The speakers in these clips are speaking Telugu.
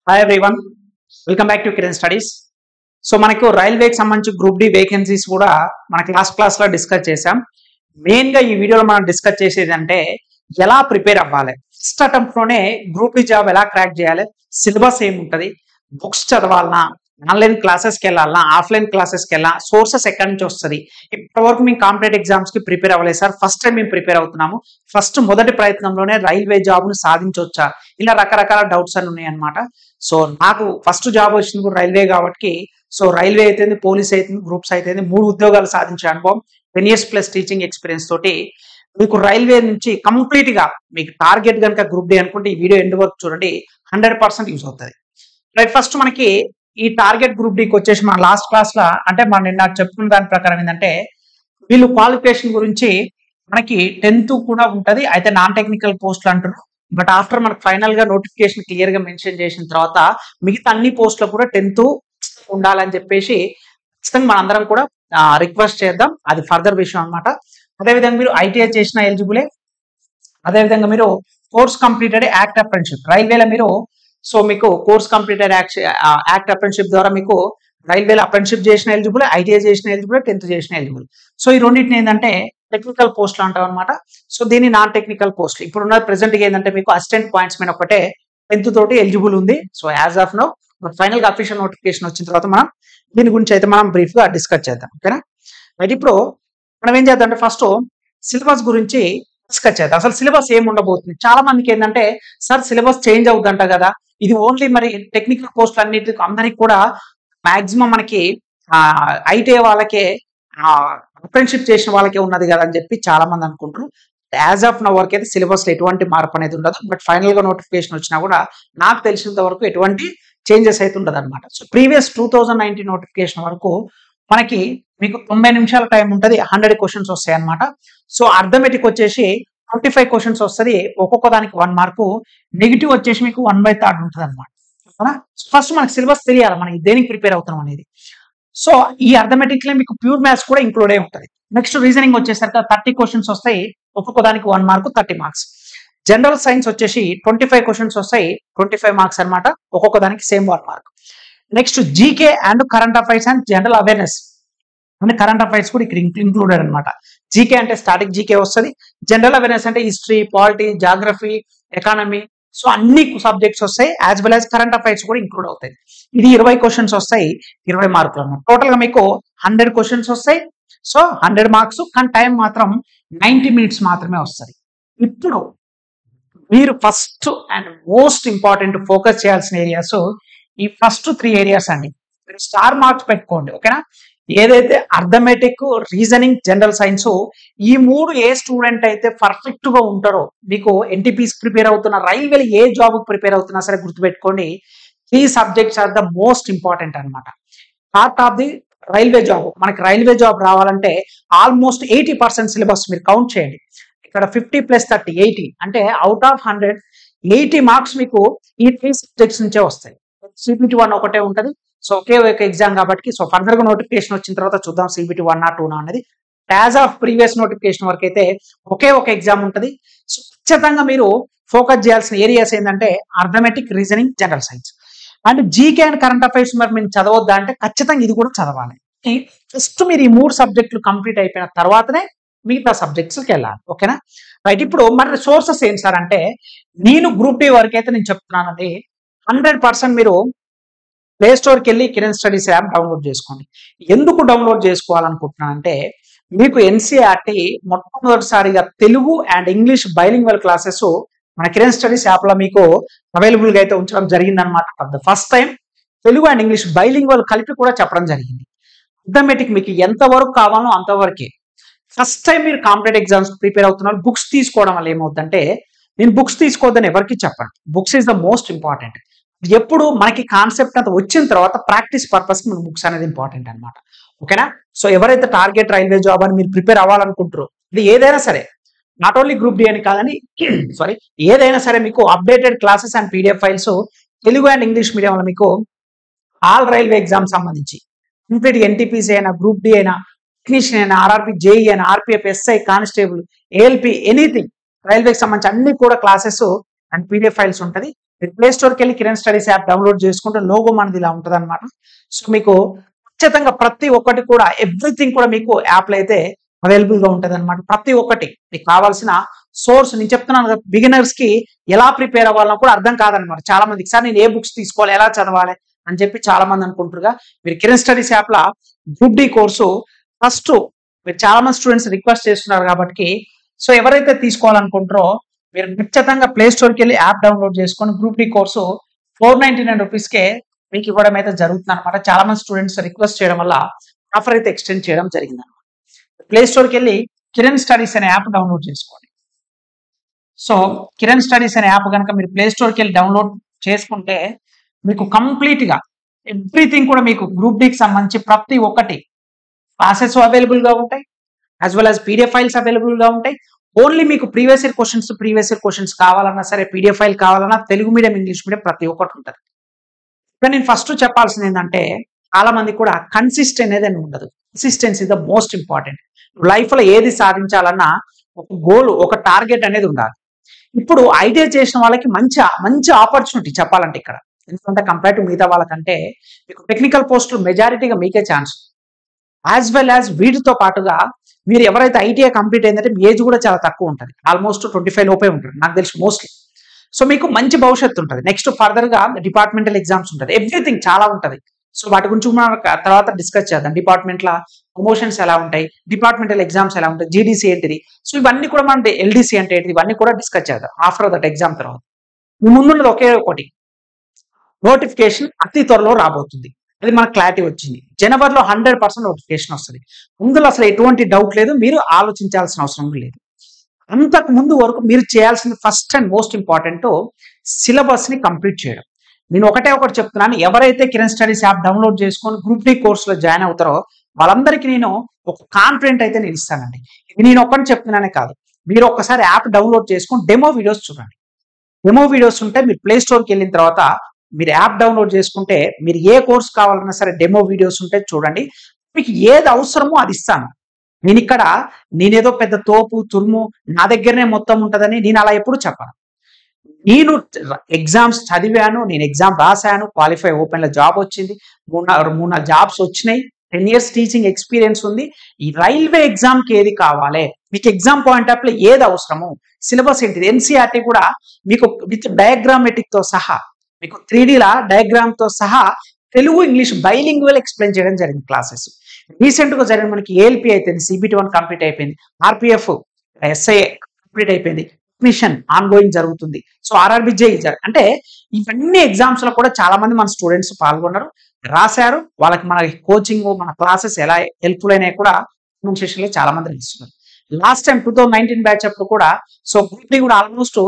Hi everyone, welcome back to Kiran studies. So మనకు రైల్వేకి సంబంధించి గ్రూప్ డి వేకెన్సీస్ కూడా మన క్లాస్ లో డిస్కస్ చేసాం. మెయిన్ గా ఈ వీడియోలో మనం డిస్కస్ చేసేది అంటే ఎలా ప్రిపేర్ అవ్వాలి, ఫస్ట్ అటెంప్ట్ లోనే గ్రూప్ డి జాబ్ ఎలా క్రాక్ చేయాలి, సిలబస్ ఏముంటది, బుక్స్ చదవాలన్నా, ఆన్లైన్ క్లాసెస్కి వెళ్ళాలన్నా, ఆఫ్లైన్ క్లాసెస్కి వెళ్ళాలన్నా, సోర్సెస్ ఎక్కడి నుంచి వస్తుంది. ఇప్పటివరకు మేము కాంపిటేటివ్ ఎగ్జామ్స్ కి ప్రిపేర్ అవ్వలేదు సార్, ఫస్ట్ టైం మేము ప్రిపేర్ అవుతున్నాము, ఫస్ట్ మొదటి ప్రయత్నంలోనే రైల్వే జాబ్ ను సాధించవచ్చా, ఇలా రకరకాల డౌట్స్ అని ఉన్నాయి అనమాట. సో నాకు ఫస్ట్ జాబ్ వచ్చింది కూడా రైల్వే కాబట్టి, సో రైల్వే అయితే పోలీస్ అయితే గ్రూప్స్ అయితే 3 ఉద్యోగాలు సాధించే అనుభవం, 10 years ప్లస్ టీచింగ్ ఎక్స్పీరియన్స్ తోటి మీకు రైల్వే నుంచి కంప్లీట్ గా మీకు టార్గెట్ కనుక గ్రూప్ డి అనుకుంటే ఈ వీడియో ఎండ్ వరకు చూడండి, 100% యూజ్ అవుతుంది. రైట్, ఫస్ట్ మనకి ఈ టార్గెట్ గ్రూప్ డికి వచ్చేసి మన లాస్ట్ క్లాస్ లో అంటే మనం నిన్న చెప్పుకున్న దాని ప్రకారం ఏంటంటే వీళ్ళు క్వాలిఫికేషన్ గురించి మనకి 10th కూడా ఉంటది, అయితే నాన్ టెక్నికల్ పోస్టులు అంటారు. బట్ ఆఫ్టర్ మనకు ఫైనల్ గా నోటిఫికేషన్ క్లియర్ గా మెన్షన్ చేసిన తర్వాత మిగతా అన్ని పోస్టులు కూడా 10th ఉండాలని చెప్పేసి ఖచ్చితంగా మనందరం కూడా రిక్వెస్ట్ చేద్దాం. అది ఫర్దర్ విషయం అనమాట. అదేవిధంగా మీరు ఐటీఐ చేసిన ఎలిజిబులే, అదేవిధంగా మీరు కోర్స్ కంప్లీటెడ్ యాక్ట్ అప్రెంటిషిప్ రైల్వేలో మీరు సో మీకు కోర్స్ కంప్లీటెడ్ యాక్ట్ అప్రెంటిషిప్ ద్వారా మీకు రైల్వేలో అప్రెంటిషిప్ చేసిన ఎలిజిబుల్, ఐటీఐ చేసిన ఎలిజిబుల్, 10th చేసిన ఎలిజిబుల్. సో ఈ రెండింటిని ఏంటంటే టెక్నికల్ పోస్టులు అంటాం అనమాట. సో దీన్ని నాన్ టెక్నికల్ పోస్టులు. ఇప్పుడు ఉన్న ప్రెసెంట్ గా ఏంటంటే మీకు అసిస్టెంట్ పాయింట్స్ మీద ఒకటే 10th తోటి ఎలిజిబుల్ ఉంది. So as of now final గా అఫీషియల్ నోటిఫికేషన్ వచ్చిన తర్వాత మనం దీని గురించి అయితే మనం బ్రీఫ్ గా డిస్కస్ చేద్దాం. ఓకేనా? రైట్, ఇప్పుడు మనం ఏం చేద్దాం అంటే ఫస్ట్ సిలబస్ గురించి డిస్కస్ చేద్దాం. అసలు సిలబస్ ఏమి ఉండబోతుంది. చాలా మందికి ఏంటంటే సార్ సిలబస్ చేంజ్ అవుతుందంట కదా, ఇది ఓన్లీ మరి టెక్నికల్ పోస్టులు అన్నిటికీ అందరికి కూడా మాక్సిమం మనకి ఐటీఐ వాళ్ళకే అప్రెంటిషిప్ చేసిన వాళ్ళకే ఉన్నది కదా అని చెప్పి చాలా మంది అనుకుంటారు. యాజ్ ఆఫ్ నో వరకు అయితే సిలబస్ లో ఎటువంటి మార్పు అనేది ఉండదు. బట్ ఫైనల్ గా నోటిఫికేషన్ వచ్చినా కూడా నాకు తెలిసినంత వరకు ఎటువంటి చేంజెస్ అయితే ఉండదు అనమాట. సో ప్రీవియస్ 2019 నోటిఫికేషన్ వరకు మనకి మీకు 90 నిమిషాల టైం ఉంటుంది, 100 క్వశ్చన్స్ వస్తాయి అనమాట. సో అర్థమెటిక్ వచ్చేసి 25 క్వశ్చన్స్ వస్తుంది, ఒక్కొక్క దానికి 1 మార్కు, నెగిటివ్ వచ్చేసి మీకు 1/3 ఉంటుంది అనమాట. ఫస్ట్ మనకి సిలబస్ తెలియాలి, మనకి దేనికి ప్రిపేర్ అవుతున్నాం అనేది. సో ఈ అర్థమెటిక్ లో మీకు ప్యూర్ మ్యాథ్స్ కూడా ఇంక్లూడ్ అయి ఉంటుంది. నెక్స్ట్ రీజనింగ్ వచ్చేసరికి 30 క్వశ్చన్స్ వస్తాయి, ఒక్కొక్క దానికి 1 మార్కు, 30 మార్క్స్. జనరల్ సైన్స్ వచ్చేసి 25 క్వశ్చన్స్ వస్తాయి, 25 మార్క్స్ అనమాట, ఒక్కొక్క దానికి same 1 mark. Next GK and current affairs and general awareness అంటే కరెంట్ అఫైర్స్ కూడా ఇక్కడ ఇంక్లూడెడ్ అనమాట. జీకే అంటే స్టాటిక్ జీకే వస్తుంది, జనరల్ అవేర్నెస్ అంటే history, polity, geography, economy, so అన్ని సబ్జెక్ట్స్ వస్తాయి, as well as current affairs కూడా ఇంక్లూడ్ అవుతాయి. ఇది 20 క్వశ్చన్స్ వస్తాయి, 20 మార్కులు అనమాట. టోటల్ గా మీకు 100 క్వశ్చన్స్ వస్తాయి, సో 100 మార్క్స్, కానీ టైం మాత్రం 90 minutes మాత్రమే వస్తుంది. ఇప్పుడు మీరు first and most important focus చేయాల్సిన ఏరియాస్ ఈ ఫస్ట్ 3 ఏరియాస్ అండి. మీరు స్టార్ మార్క్స్ పెట్టుకోండి, ఓకేనా? ఏదైతే అర్థమెటిక్, రీజనింగ్, జనరల్ సైన్స్ ఈ 3 ఏ స్టూడెంట్ అయితే పర్ఫెక్ట్ గా ఉంటారో, మీకు ఎన్టీపీస్ ప్రిపేర్ అవుతున్న, రైల్వేలో ఏ జాబ్ ప్రిపేర్ అవుతున్నా సరే గుర్తుపెట్టుకోండి, 3 subjects are the most important అనమాట. Part of the railway job. మనకి రైల్వే జాబ్ రావాలంటే ఆల్మోస్ట్ 80% సిలబస్ మీరు కౌంట్ చేయండి. ఇక్కడ 50 + 30 80 అంటే అవుట్ ఆఫ్ 100 80 మార్క్స్ మీకు ఈ 3 సబ్జెక్ట్స్ నుంచే వస్తాయి. సిబిటి 1 ఒకటే ఉంటది, సో ఒకే ఒక ఎగ్జామ్ కాబట్టి. సో ఫర్దర్ గా నోటిఫికేషన్ వచ్చిన తర్వాత చూద్దాం సిబిటి 1 or 2 అనేది. యాజ్ ఆఫ్ ప్రీవియస్ నోటిఫికేషన్ వరకు అయితే ఒకే ఒక ఎగ్జామ్ ఉంటది. సో ఖచ్చితంగా మీరు ఫోకస్ చేయాల్సిన ఏరియాస్ ఏంటంటే arithmetic, reasoning, general science and GK and current affairs. మరి మీరు చదవద్దా అంటే ఖచ్చితంగా ఇది కూడా చదవాలి. ఫస్ట్ మీరు ఈ 3 సబ్జెక్టులు కంప్లీట్ అయిపోయిన తర్వాతనే మిగతా సబ్జెక్ట్స్కి వెళ్ళాలి, ఓకేనా? రైట్, ఇప్పుడు మరి సోర్సెస్ ఏంటి సార్ అంటే నేను గ్రూప్ డి వరకు అయితే నేను చెప్తున్నానండి, 100% మీరు ప్లే స్టోర్కి వెళ్ళి కిరణ్ స్టడీస్ యాప్ డౌన్లోడ్ చేసుకోండి. ఎందుకు డౌన్లోడ్ చేసుకోవాలనుకుంటున్నానంటే మీకు ఎన్సీఆర్టీ మొట్టమొదటిసారిగా Telugu and English bilingual classes మన కిరణ్ స్టడీస్ యాప్ లో మీకు అవైలబుల్ గా అయితే ఉంచడం జరిగింది అనమాట. First time Telugu and English bilingual కలిపి కూడా చెప్పడం జరిగింది. అర్థమెటిక్ మీకు ఎంత వరకు కావాలో అంతవరకే. ఫస్ట్ టైం మీరు కాంపిటేటివ్ ఎగ్జామ్స్ ప్రిపేర్ అవుతున్నారు, బుక్స్ తీసుకోవడం వల్ల ఏమవుతుందంటే, నేను బుక్స్ తీసుకోవద్దని ఎవరికి చెప్పండి, books is the most important. ఎప్పుడు మనకి కాన్సెప్ట్ అంతా వచ్చిన తర్వాత ప్రాక్టీస్ పర్పస్ కి బుక్స్ అనేది ఇంపార్టెంట్ అనమాట, ఓకేనా? సో ఎవరైతే టార్గెట్ రైల్వే జాబ్ అని మీరు ప్రిపేర్ అవ్వాలనుకుంటారో, ఇది ఏదైనా సరే, నాట్ ఓన్లీ గ్రూప్ డి అని కాదని సారీ, ఏదైనా సరే మీకు updated classes and PDF files Telugu and English మీడియంలో మీకు ఆల్ రైల్వే ఎగ్జామ్ సంబంధించి కంప్లీట్ ఎన్టీపీసీ అయినా, గ్రూప్ డి అయినా, టెక్నీషియన్ అయినా, ఆర్ఆర్పి, జేఈ అయినా, RPF, SI, constable, ALP, anything రైల్వేకి సంబంధించి అన్ని కూడా క్లాసెస్ అండ్ పీడిఎఫ్ ఫైల్స్ ఉంటుంది. మీరు ప్లే స్టోర్కి వెళ్ళి కిరణ్ స్టడీస్ యాప్ డౌన్లోడ్ చేసుకుంటే లోగో మనది ఇలా ఉంటుంది అనమాట. సో మీకు ఖచ్చితంగా ప్రతి ఒక్కటి కూడా ఎవ్రీథింగ్ కూడా మీకు యాప్లో అయితే అవైలబుల్ గా ఉంటుంది అనమాట. ప్రతి ఒక్కటి మీకు కావాల్సిన సోర్స్ నేను చెప్తున్నాను కదా, బిగినర్స్ కి ఎలా ప్రిపేర్ అవ్వాలన్నా కూడా అర్థం కాదనమాట. చాలా మందికి సార్ నేను ఏ బుక్స్ తీసుకోవాలి, ఎలా చదవాలి అని చెప్పి చాలా మంది అనుకుంటారుగా. మీరు కిరణ్ స్టడీస్ యాప్ లా గ్రూప్ డి కోర్సు ఫస్ట్ మీరు చాలా మంది స్టూడెంట్స్ రిక్వెస్ట్ చేస్తున్నారు కాబట్టి, సో ఎవరైతే తీసుకోవాలనుకుంటారో మీరు ఖచ్చితంగా ప్లే స్టోర్కి వెళ్ళి యాప్ డౌన్లోడ్ చేసుకొని గ్రూప్ డి కోర్సు 499 రూపీస్కే మీకు ఇవ్వడం అయితే జరుగుతుంది అనమాట. చాలా మంది స్టూడెంట్స్ రిక్వెస్ట్ చేయడం వల్ల ఆఫర్ అయితే ఎక్స్టెండ్ చేయడం జరిగింది అనమాట. ప్లే స్టోర్కి వెళ్ళి కిరణ్ స్టడీస్ అనే యాప్ డౌన్లోడ్ చేసుకోండి. సో కిరణ్ స్టడీస్ అనే యాప్ కనుక మీరు ప్లే స్టోర్కి వెళ్ళి డౌన్లోడ్ చేసుకుంటే మీకు కంప్లీట్ గా ఎవ్రీథింగ్ కూడా మీకు గ్రూప్ డికి సంబంధించి ప్రతి ఒక్కటి క్లాసెస్ అవైలబుల్ గా ఉంటాయి, as well as PDF files available గా ఉంటాయి. ఓన్లీ మీకు ప్రీవియస్ ఇయర్ క్వశ్చన్స్ కావాలన్నా సరే, పీడిఎఫ్ ఫైల్ కావాలన్నా తెలుగు మీడియం, ఇంగ్లీష్ మీడియం ప్రతి ఒక్కటి ఉంటుంది. ఇక్కడ నేను ఫస్ట్ చెప్పాల్సింది ఏంటంటే, చాలా మంది కూడా కన్సిస్టెంట్ అనేది ఉండదు. Consistency the most important. Life లో ఏది సాధించాలన్నా ఒక గోల్, ఒక టార్గెట్ అనేది ఉండాలి. ఇప్పుడు ఐటీఐ చేసిన వాళ్ళకి మంచి ఆపర్చునిటీ చెప్పాలంటే ఇక్కడ, ఎందుకంటే కంపేర్ టు మిగతా వాళ్ళకంటే మీకు టెక్నికల్ పోస్టులు మెజారిటీగా మీకే ఛాన్స్. యాజ్ వెల్ యాజ్ వీటితో పాటుగా మీరు ఎవరైతే ఐటీఐ కంప్లీట్ అయిందంటే మీ ఏజ్ కూడా చాలా తక్కువ ఉంటుంది, ఆల్మోస్ట్ 25 లోపే ఉంటుంది నాకు తెలిసి మోస్ట్లీ. సో మీకు మంచి భవిష్యత్తు ఉంటుంది. నెక్స్ట్ ఫర్దర్ గా డిపార్ట్మెంటల్ ఎగ్జామ్స్ ఉంటుంది, ఎవ్రీథింగ్ చాలా ఉంటుంది. సో వాటి గురించి మనం తర్వాత డిస్కస్ చేద్దాం. డిపార్ట్మెంట్ లా ప్రమోషన్స్ ఎలా ఉంటాయి, డిపార్ట్మెంటల్ ఎగ్జామ్స్ ఎలా ఉంటాయి, జీడీసీ ఏంటిది, సో ఇవన్నీ కూడా మనం ఎల్డీసీ అంటే ఏంటిది, ఇవన్నీ కూడా డిస్కస్ చేద్దాం ఆఫ్టర్ దట్ ఎగ్జామ్ తర్వాత. మీ ముందున్నది ఒకే ఒకటి, నోటిఫికేషన్ అతి త్వరలో రాబోతుంది. అది మనకు క్లారిటీ వచ్చింది. జనవరిలో 100% నోటిఫికేషన్ వస్తుంది. అందులో అసలు ఎటువంటి డౌట్ లేదు, మీరు ఆలోచించాల్సిన అవసరం లేదు. అంతకు ముందు వరకు మీరు చేయాల్సింది first and most important syllabus ని కంప్లీట్ చేయడం. నేను ఒకటి చెప్తున్నాను, ఎవరైతే కిరణ్ స్టడీస్ యాప్ డౌన్లోడ్ చేసుకొని గ్రూప్ డి కోర్సులో జాయిన్ అవుతారో వాళ్ళందరికీ నేను ఒక కాన్ఫిడెంట్ అయితే నేను ఇస్తానండి. ఇది నేను ఒక్కటి చెప్తున్నానే కాదు, మీరు ఒక్కసారి యాప్ డౌన్లోడ్ చేసుకొని డెమో వీడియోస్ చూడండి. డెమో వీడియోస్ ఉంటే మీరు ప్లే స్టోర్కి వెళ్ళిన తర్వాత మీరు యాప్ డౌన్లోడ్ చేసుకుంటే మీరు ఏ కోర్స్ కావాలన్నా సరే డెమో వీడియోస్ ఉంటే చూడండి. మీకు ఏది అవసరమో అది ఇస్తాను. నేనేదో పెద్ద తోపు తురుము నా దగ్గరనే మొత్తం ఉంటుందని నేను అలా ఎప్పుడు చెప్పను. నేను ఎగ్జామ్స్ చదివాను, నేను ఎగ్జామ్ రాశాను, క్వాలిఫై ఓపెన్ లో జాబ్ వచ్చింది, 3-4 జాబ్స్ వచ్చినాయి, 10 years టీచింగ్ ఎక్స్పీరియన్స్ ఉంది. ఈ రైల్వే ఎగ్జామ్ కి ఏది కావాలి, మీకు ఎగ్జామ్ పాయింట్ ఆఫ్ లో ఏది అవసరము, సిలబస్ ఏంటిది, ఎన్సీఆర్టీ కూడా మీకు విత్ డయాగ్రామెటిక్ తో సహా, మీకు 3D లా డయాగ్రామ్ తో సహా తెలుగు ఇంగ్లీష్ బైలింగ్వల్ ఎక్స్ప్లెయిన్ చేయడం జరిగింది క్లాసెస్. రీసెంట్ గా జరిగిన మనకి ఏఎల్పి అయిపోయింది, సిబిటి 1 కంప్లీట్ అయిపోయింది, ఆర్పిఎఫ్ ఎస్ఐ కంప్లీట్ అయిపోయింది, టెక్నీషియన్ ఆన్ గోయింగ్ జరుగుతుంది. సో ఆర్ఆర్బిజే అంటే ఇవన్నీ ఎగ్జామ్స్ లో కూడా చాలా మంది మన స్టూడెంట్స్ పాల్గొన్నారు, రాశారు. వాళ్ళకి మన కోచింగ్, మన క్లాసెస్ ఎలా హెల్ప్ఫుల్ అయినాయి కూడా సెషన్ లో చాలా మంది ఇస్తున్నారు. లాస్ట్ టైం 2019 బ్యాచ్ అప్పుడు కూడా సో గ్రూప్ డి కూడా ఆల్మోస్ట్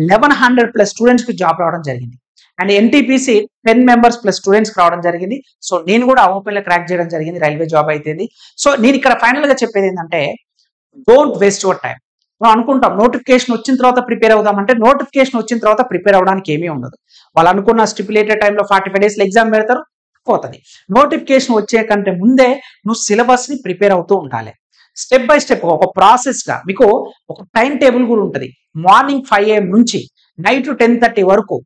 1100+ స్టూడెంట్స్ కి జాబ్ రావడం జరిగింది. అండ్ ఎన్టీపీసీ 10 members+ స్టూడెంట్స్ రావడం జరిగింది. సో నేను కూడా ఓపెన్ లో క్రాక్ చేయడం జరిగింది, రైల్వే జాబ్ అయితేంది. సో నేను ఇక్కడ ఫైనల్ గా చెప్పేది ఏంటంటే, డోంట్ వేస్ట్ యువర్ టైం. మనం అనుకుంటాం నోటిఫికేషన్ వచ్చిన తర్వాత ప్రిపేర్ అవుదామంటే, నోటిఫికేషన్ వచ్చిన తర్వాత ప్రిపేర్ అవడానికి ఏమీ ఉండదు. వాళ్ళు అనుకున్న స్టిపులేటెడ్ టైంలో 45 days ఎగ్జామ్ పెడతారు, పోతుంది. నోటిఫికేషన్ వచ్చే కంటే ముందే నువ్వు సిలబస్ ని ప్రిపేర్ అవుతూ ఉండాలి. స్టెప్ బై స్టెప్ ఒక ప్రాసెస్ గా మీకు ఒక టైం టేబుల్ కూడా ఉంటుంది. మార్నింగ్ 5 AM నుంచి నైట్ 10:30 వరకు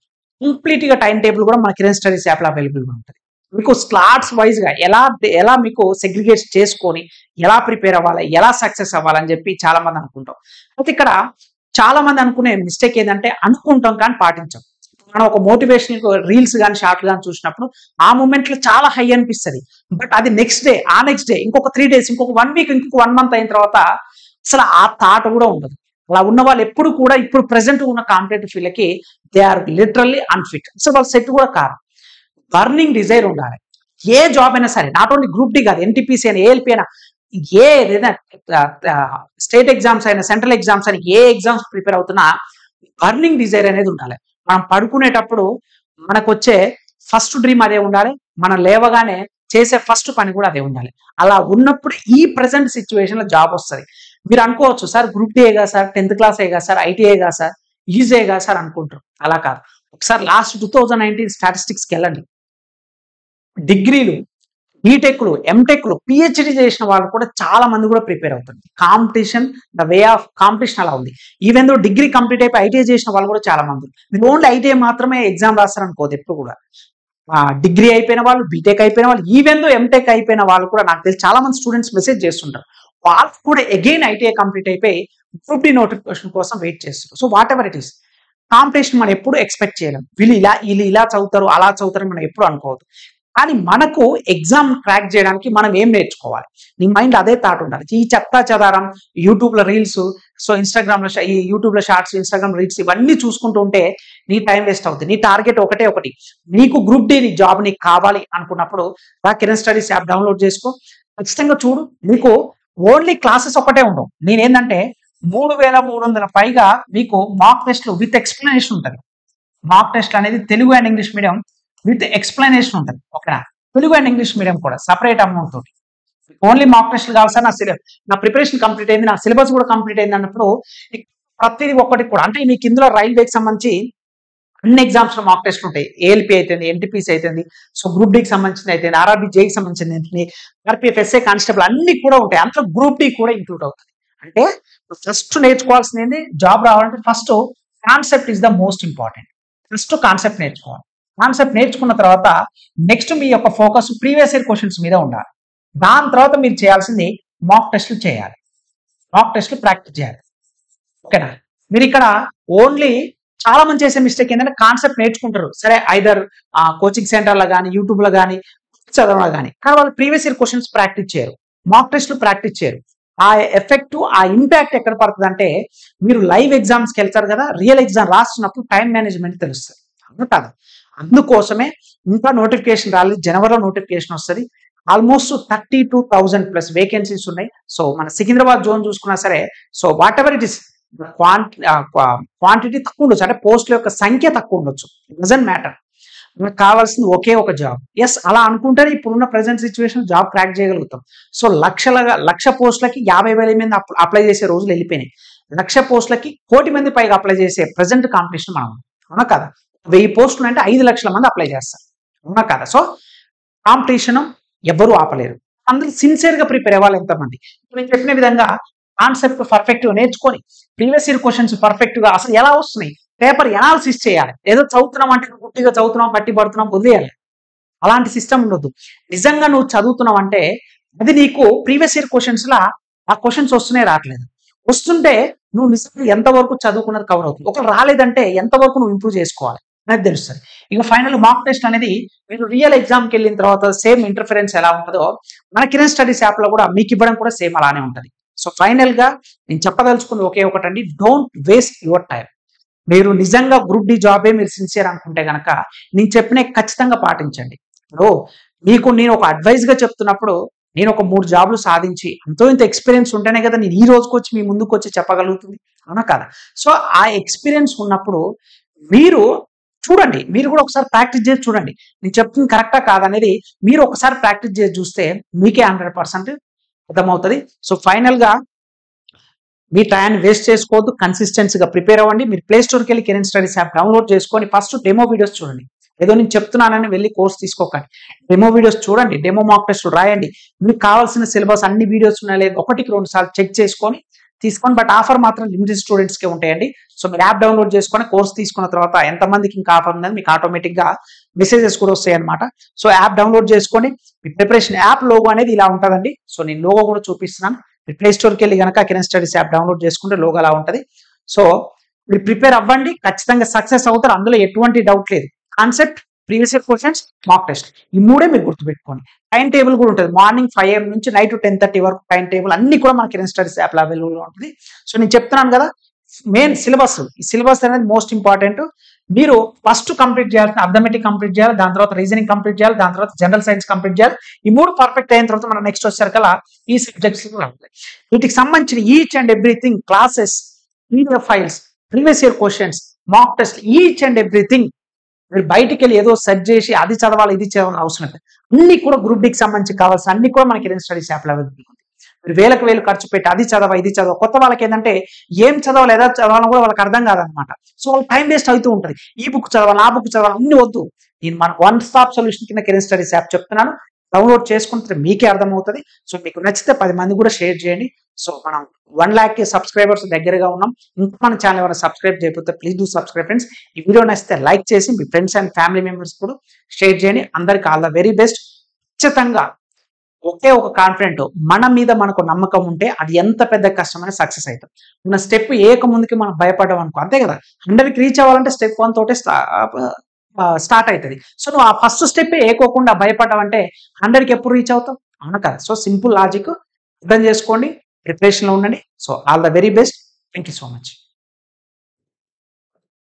కంప్లీట్ గా టైం టేబుల్ కూడా మన కిరణ్ స్టడీస్ యాప్ లో అవైలబుల్ గా ఉంటుంది. మీకు స్లాట్స్ వైజ్ గా ఎలా మీకు సెగ్రిగేట్ చేసుకొని ఎలా ప్రిపేర్ అవ్వాలి, ఎలా సక్సెస్ అవ్వాలని చెప్పి చాలా మంది అనుకుంటాం. అయితే ఇక్కడ చాలా మంది అనుకునే మిస్టేక్ ఏంటంటే, అనుకుంటాం కానీ పాటించాం. మనం ఒక మోటివేషన్ రీల్స్ కానీ షార్ట్లు కానీ చూసినప్పుడు ఆ మూమెంట్ లో చాలా హై అనిపిస్తుంది. బట్ అది నెక్స్ట్ డే, ఆ నెక్స్ట్ డే, ఇంకొక 3 days, ఇంకొక 1 week, ఇంకొక 1 month అయిన తర్వాత అసలు ఆ థాట్ కూడా ఉండదు. అలా ఉన్న వాళ్ళు ఎప్పుడు కూడా ఇప్పుడు ప్రెసెంట్ ఉన్న కాంపిటేటివ్ ఫీల్డ్కి దే ఆర్ లిటరల్లీ అన్ఫిట్. అసలు వాళ్ళు సెట్ కూడా కారు. బర్నింగ్ డిజైర్ ఉండాలి. ఏ జాబ్ అయినా సరే, నాట్ ఓన్లీ గ్రూప్ డి కాదు, ఎన్టీపీసీ అయినా, ఏఎల్పీ అయినా, ఏదైనా స్టేట్ ఎగ్జామ్స్ అయినా, సెంట్రల్ ఎగ్జామ్స్ అయినా, ఏ ఎగ్జామ్స్ ప్రిపేర్ అవుతున్నా బర్నింగ్ డిజైర్ అనేది ఉండాలి. మనం పడుకునేటప్పుడు మనకు వచ్చే ఫస్ట్ డ్రీమ్ అదే ఉండాలి, మనం లేవగానే చేసే ఫస్ట్ పని కూడా అదే ఉండాలి. అలా ఉన్నప్పుడు ఈ ప్రెసెంట్ సిచ్యువేషన్ లో జాబ్ వస్తుంది. మీరు అనుకోవచ్చు, సార్ గ్రూప్ డి ఏగా సార్, 10th class ఏగా సార్, ఐటీఐగా సార్, ఈజీగా సార్ అనుకుంటారు. అలా కాదు. ఒకసారి లాస్ట్ 2019 స్టాటిస్టిక్స్కి వెళ్ళండి. డిగ్రీలు బీటెక్లు, ఎంటెక్లు, పిహెచ్డి చేసిన వాళ్ళు కూడా చాలా మంది కూడా ప్రిపేర్ అవుతుంది. Competition, the way of competition అలా ఉంది. ఈవెన్ దో డిగ్రీ కంప్లీట్ అయిపోయి ఐటీఐ చేసిన వాళ్ళు కూడా చాలా మంది. మీరు ఓన్లీ ఐటీఐ మాత్రమే ఎగ్జామ్ రాస్తారు అనుకోదు ఎప్పుడు కూడా. డిగ్రీ అయిపోయిన వాళ్ళు, బీటెక్ అయిపోయిన వాళ్ళు, ఈవెన్ దో ఎంటెక్ అయిపోయిన వాళ్ళు కూడా నాకు తెలిసి చాలా మంది స్టూడెంట్స్ మెసేజ్ చేస్తుంటారు. వాళ్ళు కూడా అగైన్ ఐటీఐ కంప్లీట్ అయిపోయి గ్రూప్ డి నోటిఫికేషన్ కోసం వెయిట్ చేస్తారు. So what ever it is, competition మనం ఎప్పుడు ఎక్స్పెక్ట్ చేయలేం. వీళ్ళు ఇలా చదువుతారు, అలా చదువుతారు మనం ఎప్పుడు అనుకోవద్దు. కానీ మనకు ఎగ్జామ్ క్రాక్ చేయడానికి మనం ఏం నేర్చుకోవాలి, నీ మైండ్ అదే థాట్ ఉండాలి. ఈ చెత్తా చెదారం యూట్యూబ్ లో రీల్స్, సో ఇన్స్టాగ్రామ్ లో ఈ యూట్యూబ్ లో షార్ట్స్, ఇన్స్టాగ్రామ్ రీల్స్ ఇవన్నీ చూసుకుంటూ ఉంటే నీ టైం వేస్ట్ అవుతుంది. నీ టార్గెట్ ఒకటి, నీకు గ్రూప్ డి జాబ్ నీకు కావాలి అనుకున్నప్పుడు కిరణ్ స్టడీస్ యాప్ డౌన్లోడ్ చేసుకో. ఖచ్చితంగా చూడు, నీకు ఓన్లీ క్లాసెస్ ఒకటే ఉండవు. నేనేంటంటే 3300 పైగా మీకు మాక్ టెస్ట్లు విత్ ఎక్స్ప్లెనేషన్ ఉంటుంది. మాక్ టెస్ట్ అనేది Telugu and English medium with explanation ఉంటుంది. ఓకేనా, తెలుగు అండ్ ఇంగ్లీష్ మీడియం కూడా సపరేట్ అమౌంట్ తోటి. ఓన్లీ మాక్ టెస్ట్లు కావాలి సార్, నా ప్రిపరేషన్ కంప్లీట్ అయింది, నా సిలబస్ కూడా కంప్లీట్ అయింది అన్నప్పుడు ప్రతిదీ ఒక్కటి కూడా, అంటే మీకు ఇందులో రైల్వేకి సంబంధించి అన్ని ఎగ్జామ్స్ లో మాక్ టెస్ట్లు ఉంటాయి. ఏఎల్పి అయితేంది, ఎన్టీపీసీ అయితేంది, సో గ్రూప్ డికి సంబంధించింది అయితే, ఆర్ఆర్బి జేకి సంబంధించింది అయితే, ఆర్పిఎఫ్, ఎస్ఏ, కానిస్టేబుల్ అన్ని కూడా ఉంటాయి. అందులో గ్రూప్ డి కూడా ఇంక్లూడ్ అవుతుంది. అంటే ఫస్ట్ నేర్చుకోవాల్సింది జాబ్ రావాలంటే first concept is the most important. First concept నేర్చుకోవాలి. కాన్సెప్ట్ నేర్చుకున్న తర్వాత నెక్స్ట్ మీ యొక్క ఫోకస్ ప్రీవియస్ ఇయర్ క్వశ్చన్స్ మీద ఉండాలి. దాని తర్వాత మీరు చేయాల్సింది మాక్ టెస్ట్లు చేయాలి, మాక్ టెస్ట్లు ప్రాక్టీస్ చేయాలి. ఓకేనా, మీరు ఇక్కడ ఓన్లీ చాలా మంది చేసే మిస్టేక్ ఏంటంటే కాన్సెప్ట్ నేర్చుకుంటారు, సరే ఐదర్ కోచింగ్ సెంటర్లో కానీ యూట్యూబ్లో కానీ చదవడం కానీ, కానీ వాళ్ళు ప్రీవియస్ ఇయర్ క్వశ్చన్స్ ప్రాక్టీస్ చేయరు, మాక్ టెస్ట్లు ప్రాక్టీస్ చేయరు. ఆ ఎఫెక్ట్, ఆ ఇంపాక్ట్ ఎక్కడ పడుతుంది అంటే మీరు లైవ్ ఎగ్జామ్స్కి వెళ్తారు కదా, రియల్ ఎగ్జామ్ రాస్తున్నప్పుడు టైం మేనేజ్మెంట్ తెలుస్తుంది. అవును కదా, అందుకోసమే ఇంకా నోటిఫికేషన్ రాలేదు, జనవరిలో నోటిఫికేషన్ వస్తుంది. ఆల్మోస్ట్ 32,000+ వేకెన్సీస్ ఉన్నాయి. సో మన సికింద్రాబాద్ జోన్ చూసుకున్నా సరే, so what ever it is quantity తక్కువ ఉండొచ్చు, అంటే పోస్టుల యొక్క సంఖ్య తక్కువ ఉండొచ్చు, డజంట్ మ్యాటర్. మనకు కావాల్సింది ఒకే ఒక జాబ్. ఎస్, అలా అనుకుంటే ఇప్పుడున్న ప్రెసెంట్ సిచ్యువేషన్ జాబ్ క్రాక్ చేయగలుగుతాం. సో లక్ష పోస్టులకి 50,000 మంది అప్లై చేసే రోజులు వెళ్ళిపోయినాయి. 1,00,000 పోస్టులకి 1,00,000 మంది పైగా అప్లై చేసే ప్రెసెంట్ కాంపిటీషన్ మనం. అవునా కదా, 1000 పోస్టులు అంటే 5 లక్షల మంది అప్లై చేస్తారు. అవునా కదా, సో కాంపిటీషన్ ఎవరు ఆపలేరు. అందరూ సిన్సియర్ గా ప్రిపేర్ అవ్వాలి. ఎంతమంది నేను చెప్పిన విధంగా కాన్సెప్ట్ పర్ఫెక్ట్ గా నేర్చుకొని ప్రీవియస్ ఇయర్ క్వశ్చన్స్ పర్ఫెక్ట్ గా అసలు ఎలా వస్తున్నాయి, పేపర్ ఎనాలిసిస్ చేయాలి. ఏదో చదువుతున్నాం అంటే గుట్టిగా చదువుతున్నాం, బట్టి పడుతున్నాం, వదిలేయాలి. అలాంటి సిస్టమ్ ఉండొద్దు. నిజంగా నువ్వు చదువుతున్నావు అంటే అది నీకు ప్రీవియస్ ఇయర్ క్వశ్చన్స్ లా ఆ క్వశ్చన్స్ వస్తున్నాయి, రావట్లేదు. వస్తుంటే నువ్వు నిజంగా ఎంతవరకు చదువుకున్నది కవర్ అవుతుంది. ఒకవేళ రాలేదంటే ఎంతవరకు నువ్వు ఇంప్రూవ్ చేసుకోవాలి అనేది తెలుస్తుంది. ఇక ఫైనల్ మాక్ టెస్ట్ అనేది మీరు రియల్ ఎగ్జామ్కి వెళ్ళిన తర్వాత సేమ్ ఇంటర్ఫరెన్స్ ఎలా ఉంటుందో మన కిరణ్ స్టడీస్ యాప్ లో కూడా మీకు ఇవ్వడం కూడా సేమ్ అలానే ఉంటుంది. సో ఫైనల్ గా నేను చెప్పదలుచుకుంది ఒకే ఒకటండి, డోంట్ వేస్ట్ యువర్ టైం. మీరు నిజంగా గ్రూప్ డి జాబే మీరు సిన్సియర్ అనుకుంటే కనుక నేను చెప్పిన ఖచ్చితంగా పాటించండి. ఇప్పుడు మీకు నేను ఒక అడ్వైజ్ గా చెప్తున్నప్పుడు నేను ఒక 3 జాబ్లు సాధించి ఎంతో ఇంత ఎక్స్పీరియన్స్ ఉంటేనే కదా నేను ఈ రోజుకి వచ్చి మీ ముందుకు వచ్చి చెప్పగలుగుతుంది. అవునా కదా, సో ఆ ఎక్స్పీరియన్స్ ఉన్నప్పుడు మీరు చూడండి, మీరు కూడా ఒకసారి ప్రాక్టీస్ చేసి చూడండి. నేను చెప్తుంది కరెక్టా కాదనేది మీరు ఒకసారి ప్రాక్టీస్ చేసి చూస్తే మీకే 100% అర్థమవుతుంది. సో ఫైనల్ గా మీ టైంని వేస్ట్ చేసుకోవద్దు, కన్సిస్టెన్సీగా ప్రిపేర్ అవ్వండి. మీరు ప్లే స్టోర్కి వెళ్ళి కిరణ్ స్టడీస్ యాప్ డౌన్లోడ్ చేసుకొని ఫస్ట్ డెమో వీడియోస్ చూడండి. ఏదో నేను చెప్తున్నానని వెళ్ళి కోర్స్ తీసుకోకండి, డెమో వీడియోస్ చూడండి, డెమో మాక్ టెస్ట్ రాయండి. మీకు కావాల్సిన సిలబస్ అన్ని వీడియోస్ ఉన్నాయి లేదు 1-2 సార్లు చెక్ చేసుకొని తీసుకోండి. బట్ ఆఫర్ మాత్రం లిమిటెడ్ స్టూడెంట్స్కే ఉంటాయండి. సో మీరు యాప్ డౌన్లోడ్ చేసుకొని కోర్స్ తీసుకున్న తర్వాత ఎంతమందికి ఇంకా ఆఫర్ ఉన్నది మీకు ఆటోమేటిక్ గా మెసేజెస్ కూడా వస్తాయి అనమాట. సో యాప్ డౌన్లోడ్ చేసుకొని మీ ప్రిపరేషన్ యాప్ లోగో అనేది ఇలా ఉంటుందండి. సో నేను లోగో కూడా చూపిస్తున్నాను. మీరు ప్లే స్టోర్కి వెళ్ళి కనుక కిరణ్ స్టడీస్ యాప్ డౌన్లోడ్ చేసుకుంటే లోగో అలా ఉంటుంది. సో మీరు ప్రిపేర్ అవ్వండి, ఖచ్చితంగా సక్సెస్ అవుతారు, అందులో ఎటువంటి డౌట్ లేదు. Concept, previous year questions, mock test, ఈ 3 మీరు గుర్తుపెట్టుకోండి. టైం టేబుల్ కూడా ఉంటుంది, మార్నింగ్ 5 AM నుంచి నైట్ 10:30 వరకు టైం టేబుల్ అన్ని కూడా మన కిరణ్ స్టడీస్ యాప్ అవైలబుల్ ఉంటుంది. సో నేను చెప్తున్నాను కదా, మెయిన్ సిలబస్, ఈ సిలబస్ అనేది మోస్ట్ ఇంపార్టెంట్. మీరు ఫస్ట్ కంప్లీట్ చేయాలి, అర్థమెటిక్ కంప్లీట్ చేయాలి, దాని తర్వాత రీజనింగ్ కంప్లీట్ చేయాలి, దాని తర్వాత జనరల్ సైన్స్ కంప్లీట్ చేయాలి. ఈ 3 పర్ఫెక్ట్ అయిన తర్వాత మనం నెక్స్ట్ వచ్చేసరికల్లా ఈ సబ్జెక్ట్స్ వీటికి సంబంధించిన each and everything classes, PDF files, previous year questions, mock test, each and everything మీరు బయటికి వెళ్ళి ఏదో సెర్చ్ చేసి అది చదవాలి ఇది చదవాలి అవసరం లేదు. అన్ని కూడా గ్రూప్ డికి సంబంధించి కావాల్సిన అన్ని కూడా మనకి కిరణ్ స్టడీస్ యాప్ అవైలబుల్ ఉంది. మీరు వేలు ఖర్చు పెట్టి అది చదవ ఇది చదవ, కొత్త వాళ్ళకి ఏంటంటే ఏం చదవాలి ఏదో చదవాలని కూడా వాళ్ళకి అర్థం కాదనమాట. సో వాళ్ళకి టైం వేస్ట్ అవుతూ ఉంటుంది. ఈ బుక్ చదవాలి ఆ బుక్ చదవాలి అన్ని వద్దు. నేను మన వన్ స్టాప్ సొల్యూషన్ కింద కిరణ్ స్టడీస్ యాప్ చెప్తున్నాను. డౌన్లోడ్ చేసుకుంటే మీకే అర్థమవుతుంది. సో మీకు నచ్చితే 10 మంది కూడా షేర్ చేయండి. సో మనం 1,00,000 సబ్స్క్రైబర్స్ దగ్గరగా ఉన్నాం. ఇంకా మన ఛానల్ ఎవరైనా సబ్స్క్రైబ్ చేయకపోతే ప్లీజ్ డూ సబ్స్క్రైబ్ ఫ్రెండ్స్. ఈ వీడియో నచ్చితే లైక్ చేసి మీ ఫ్రెండ్స్ అండ్ ఫ్యామిలీ మెంబర్స్ కూడా షేర్ చేయండి. అందరికి ఆల్ ద వెరీ బెస్ట్. ఖచ్చితంగా ఒకే ఒక కాన్ఫిడెంట్ మన మీద మనకు నమ్మకం ఉంటే అది ఎంత పెద్ద కష్టమైన సక్సెస్ అవుతుంది. మన స్టెప్ ఏక ముందుకి మనం భయపడ్డాం అనుకో, అంతే కదా. 100కి రీచ్ అవ్వాలంటే స్టెప్ 1 తోటే స్టార్ట్ అవుతుంది. సో నువ్వు ఆ ఫస్ట్ స్టెప్ ఏకోకుండా భయపడ్డావంటే 100కి ఎప్పుడు రీచ్ అవుతావు? అవును కదా. సో సింపుల్ లాజిక్ అర్థం చేసుకోండి, ప్రిపరేషన్లో ఉండండి. So all the very best. Thank you so much.